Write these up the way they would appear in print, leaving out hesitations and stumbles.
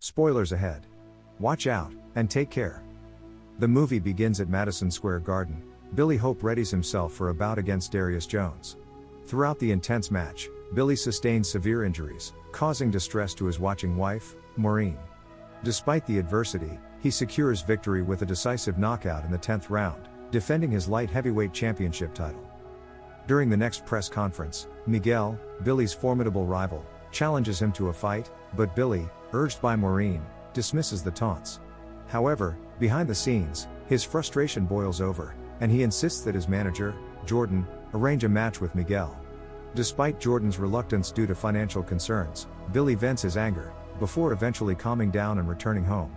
Spoilers ahead. Watch out, and take care. The movie begins at Madison Square Garden. Billy Hope readies himself for a bout against Darius Jones. Throughout the intense match, Billy sustains severe injuries, causing distress to his watching wife, Maureen. Despite the adversity, he secures victory with a decisive knockout in the 10th round, defending his light heavyweight championship title. During the next press conference, Miguel, Billy's formidable rival, challenges him to a fight, but Billy, urged by Maureen, dismisses the taunts. However, behind the scenes, his frustration boils over, and he insists that his manager, Jordan, arrange a match with Miguel. Despite Jordan's reluctance due to financial concerns, Billy vents his anger, before eventually calming down and returning home.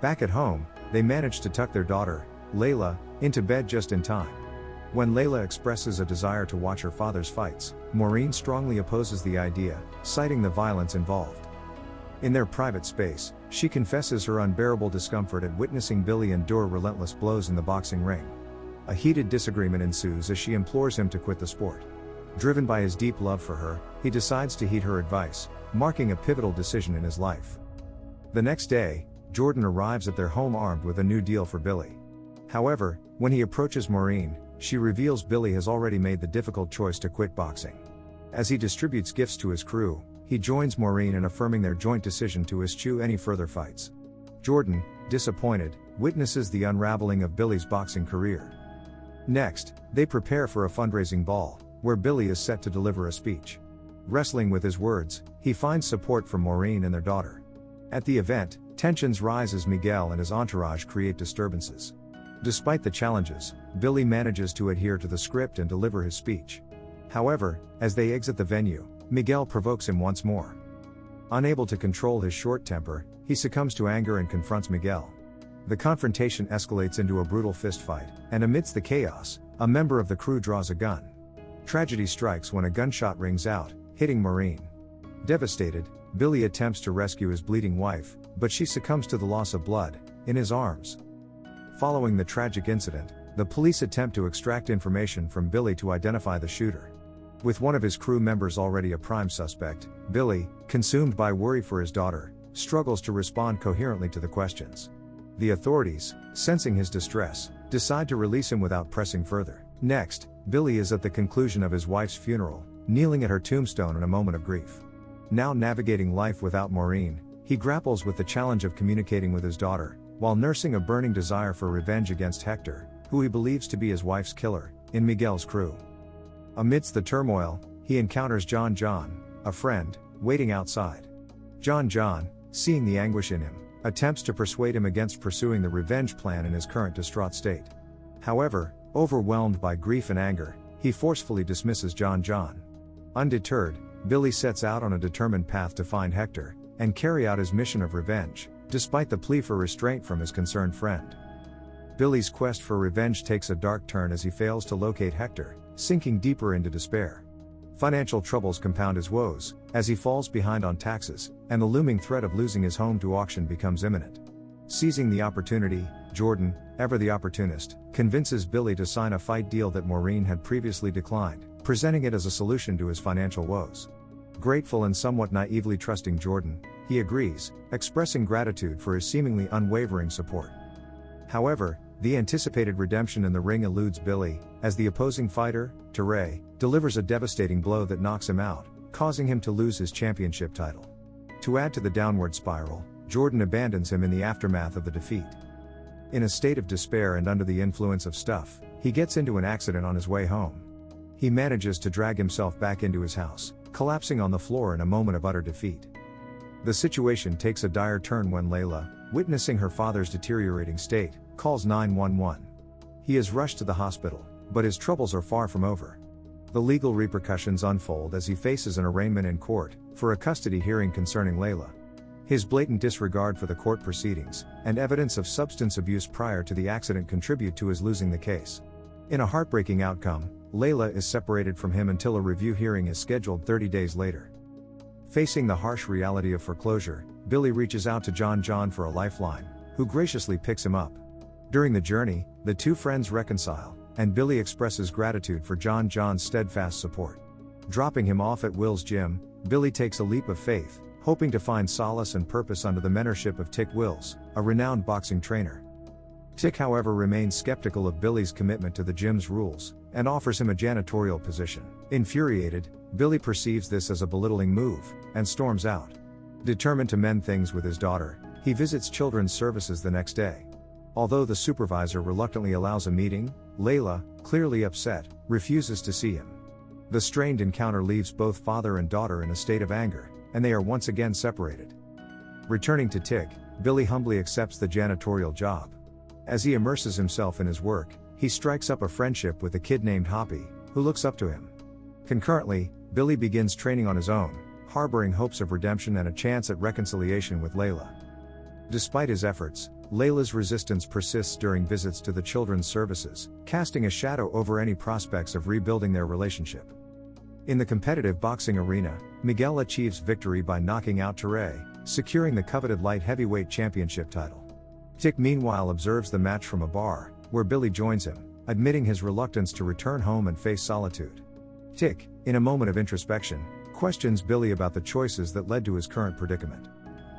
Back at home, they manage to tuck their daughter, Layla, into bed just in time. When Layla expresses a desire to watch her father's fights, Maureen strongly opposes the idea, citing the violence involved. In their private space, she confesses her unbearable discomfort at witnessing Billy endure relentless blows in the boxing ring. A heated disagreement ensues as she implores him to quit the sport. Driven by his deep love for her, he decides to heed her advice, marking a pivotal decision in his life. The next day, Jordan arrives at their home armed with a new deal for Billy. However, when he approaches Maureen, she reveals Billy has already made the difficult choice to quit boxing. As he distributes gifts to his crew, he joins Maureen in affirming their joint decision to eschew any further fights. Jordan, disappointed, witnesses the unraveling of Billy's boxing career. Next, they prepare for a fundraising ball, where Billy is set to deliver a speech. Wrestling with his words, he finds support from Maureen and their daughter. At the event, tensions rise as Miguel and his entourage create disturbances. Despite the challenges, Billy manages to adhere to the script and deliver his speech. However, as they exit the venue, Miguel provokes him once more. Unable to control his short temper, he succumbs to anger and confronts Miguel. The confrontation escalates into a brutal fistfight, and amidst the chaos, a member of the crew draws a gun. Tragedy strikes when a gunshot rings out, hitting Maureen. Devastated, Billy attempts to rescue his bleeding wife, but she succumbs to the loss of blood in his arms. Following the tragic incident, the police attempt to extract information from Billy to identify the shooter. With one of his crew members already a prime suspect, Billy, consumed by worry for his daughter, struggles to respond coherently to the questions. The authorities, sensing his distress, decide to release him without pressing further. Next, Billy is at the conclusion of his wife's funeral, kneeling at her tombstone in a moment of grief. Now navigating life without Maureen, he grapples with the challenge of communicating with his daughter, while nursing a burning desire for revenge against Hector, who he believes to be his wife's killer, in Miguel's crew. Amidst the turmoil, he encounters John, a friend, waiting outside. John, seeing the anguish in him, attempts to persuade him against pursuing the revenge plan in his current distraught state. However, overwhelmed by grief and anger, he forcefully dismisses John. Undeterred, Billy sets out on a determined path to find Hector, and carry out his mission of revenge, despite the plea for restraint from his concerned friend. Billy's quest for revenge takes a dark turn as he fails to locate Hector, sinking deeper into despair. Financial troubles compound his woes, as he falls behind on taxes, and the looming threat of losing his home to auction becomes imminent. Seizing the opportunity, Jordan, ever the opportunist, convinces Billy to sign a fight deal that Maureen had previously declined, presenting it as a solution to his financial woes. Grateful and somewhat naively trusting Jordan, he agrees, expressing gratitude for his seemingly unwavering support. However, the anticipated redemption in the ring eludes Billy, as the opposing fighter, Teray, delivers a devastating blow that knocks him out, causing him to lose his championship title. To add to the downward spiral, Jordan abandons him in the aftermath of the defeat. In a state of despair and under the influence of stuff, he gets into an accident on his way home. He manages to drag himself back into his house, collapsing on the floor in a moment of utter defeat. The situation takes a dire turn when Layla, witnessing her father's deteriorating state, calls 911. He is rushed to the hospital, but his troubles are far from over. The legal repercussions unfold as he faces an arraignment in court, for a custody hearing concerning Layla. His blatant disregard for the court proceedings, and evidence of substance abuse prior to the accident contribute to his losing the case. In a heartbreaking outcome, Layla is separated from him until a review hearing is scheduled 30 days later. Facing the harsh reality of foreclosure, Billy reaches out to John for a lifeline, who graciously picks him up. During the journey, the two friends reconcile, and Billy expresses gratitude for John's steadfast support. Dropping him off at Will's gym, Billy takes a leap of faith, hoping to find solace and purpose under the mentorship of Tick Wills, a renowned boxing trainer. Tick, however, remains skeptical of Billy's commitment to the gym's rules, and offers him a janitorial position. Infuriated, Billy perceives this as a belittling move, and storms out. Determined to mend things with his daughter, he visits Children's Services the next day. Although the supervisor reluctantly allows a meeting, Layla, clearly upset, refuses to see him. The strained encounter leaves both father and daughter in a state of anger, and they are once again separated. Returning to Tick, Billy humbly accepts the janitorial job. As he immerses himself in his work, he strikes up a friendship with a kid named Hoppy, who looks up to him. Concurrently, Billy begins training on his own, harboring hopes of redemption and a chance at reconciliation with Layla. Despite his efforts, Layla's resistance persists during visits to the Children's Services, casting a shadow over any prospects of rebuilding their relationship. In the competitive boxing arena, Miguel achieves victory by knocking out Teray, securing the coveted light heavyweight championship title. Tick meanwhile observes the match from a bar, where Billy joins him, admitting his reluctance to return home and face solitude. Tick, in a moment of introspection, questions Billy about the choices that led to his current predicament.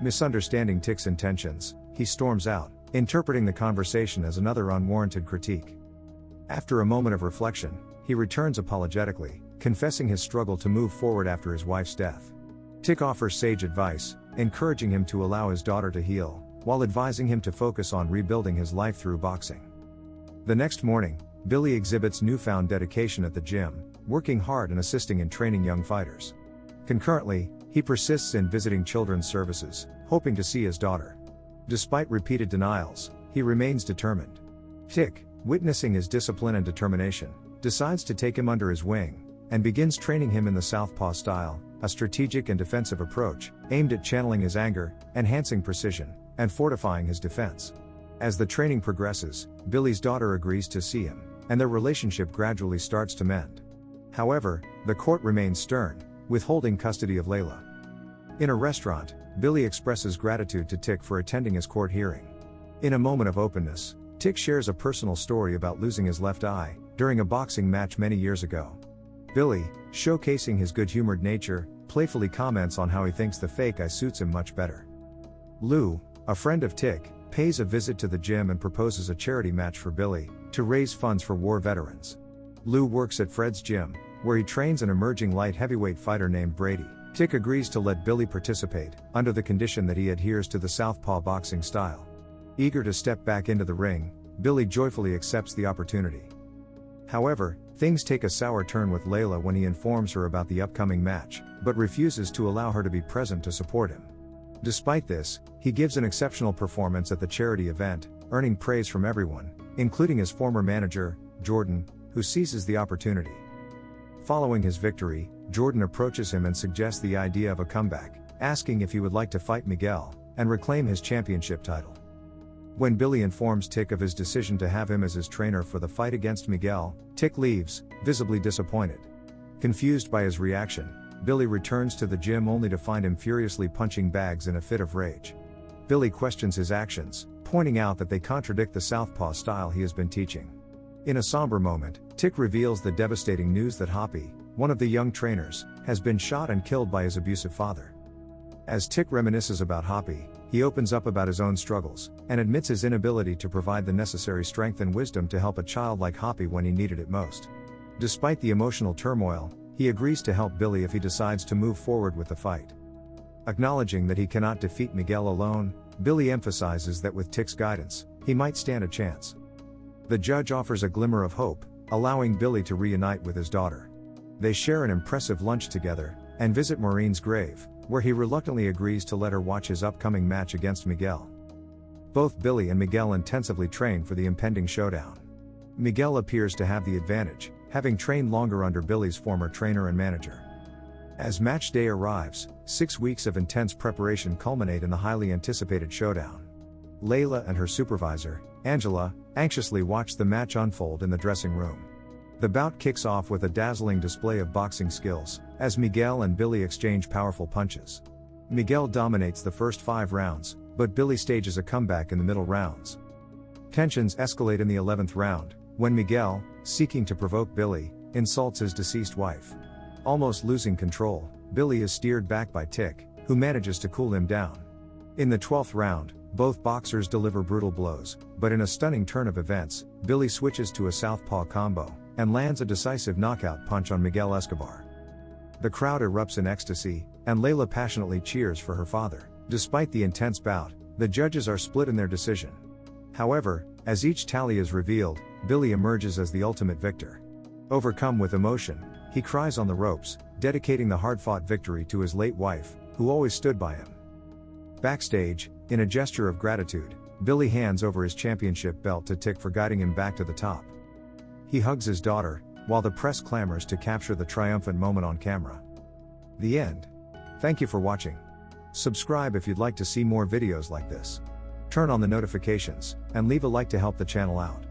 Misunderstanding Tick's intentions, he storms out, interpreting the conversation as another unwarranted critique. After a moment of reflection, he returns apologetically, confessing his struggle to move forward after his wife's death. Tick offers sage advice, encouraging him to allow his daughter to heal, while advising him to focus on rebuilding his life through boxing. The next morning, Billy exhibits newfound dedication at the gym, working hard and assisting in training young fighters. Concurrently, he persists in visiting Children's Services, hoping to see his daughter. Despite repeated denials, he remains determined. Tick, witnessing his discipline and determination, decides to take him under his wing, and begins training him in the Southpaw style, a strategic and defensive approach, aimed at channeling his anger, enhancing precision, and fortifying his defense. As the training progresses, Billy's daughter agrees to see him, and their relationship gradually starts to mend. However, the court remains stern, withholding custody of Layla. In a restaurant, Billy expresses gratitude to Tick for attending his court hearing. In a moment of openness, Tick shares a personal story about losing his left eye during a boxing match many years ago. Billy, showcasing his good-humored nature, playfully comments on how he thinks the fake eye suits him much better. Lou, a friend of Tick, pays a visit to the gym and proposes a charity match for Billy, to raise funds for war veterans. Lou works at Fred's gym, where he trains an emerging light heavyweight fighter named Brady. Tick agrees to let Billy participate, under the condition that he adheres to the Southpaw boxing style. Eager to step back into the ring, Billy joyfully accepts the opportunity. However, things take a sour turn with Layla when he informs her about the upcoming match, but refuses to allow her to be present to support him. Despite this, he gives an exceptional performance at the charity event, earning praise from everyone, including his former manager, Jordan, who seizes the opportunity. Following his victory, Jordan approaches him and suggests the idea of a comeback, asking if he would like to fight Miguel, and reclaim his championship title. When Billy informs Tick of his decision to have him as his trainer for the fight against Miguel, Tick leaves, visibly disappointed. Confused by his reaction, Billy returns to the gym only to find him furiously punching bags in a fit of rage. Billy questions his actions, pointing out that they contradict the Southpaw style he has been teaching. In a somber moment, Tick reveals the devastating news that Hoppy, one of the young trainers, has been shot and killed by his abusive father. As Tick reminisces about Hoppy, he opens up about his own struggles, and admits his inability to provide the necessary strength and wisdom to help a child like Hoppy when he needed it most. Despite the emotional turmoil, he agrees to help Billy if he decides to move forward with the fight. Acknowledging that he cannot defeat Miguel alone, Billy emphasizes that with Tick's guidance, he might stand a chance. The judge offers a glimmer of hope, allowing Billy to reunite with his daughter. They share an impressive lunch together, and visit Maureen's grave, where he reluctantly agrees to let her watch his upcoming match against Miguel. Both Billy and Miguel intensively train for the impending showdown. Miguel appears to have the advantage, having trained longer under Billy's former trainer and manager. As match day arrives, 6 weeks of intense preparation culminate in the highly anticipated showdown. Layla and her supervisor, Angela, anxiously watch the match unfold in the dressing room. The bout kicks off with a dazzling display of boxing skills, as Miguel and Billy exchange powerful punches. Miguel dominates the first 5 rounds, but Billy stages a comeback in the middle rounds. Tensions escalate in the 11th round, when Miguel, seeking to provoke Billy, insults his deceased wife. Almost losing control, Billy is steered back by Tick, who manages to cool him down. In the 12th round, both boxers deliver brutal blows, but in a stunning turn of events, Billy switches to a southpaw combo and lands a decisive knockout punch on Miguel Escobar. The crowd erupts in ecstasy, and Layla passionately cheers for her father. Despite the intense bout, the judges are split in their decision. However, as each tally is revealed, Billy emerges as the ultimate victor. Overcome with emotion, he cries on the ropes, dedicating the hard-fought victory to his late wife, who always stood by him. Backstage, in a gesture of gratitude, Billy hands over his championship belt to Tick for guiding him back to the top. He hugs his daughter, while the press clamors to capture the triumphant moment on camera. The end. Thank you for watching. Subscribe if you'd like to see more videos like this. Turn on the notifications, and leave a like to help the channel out.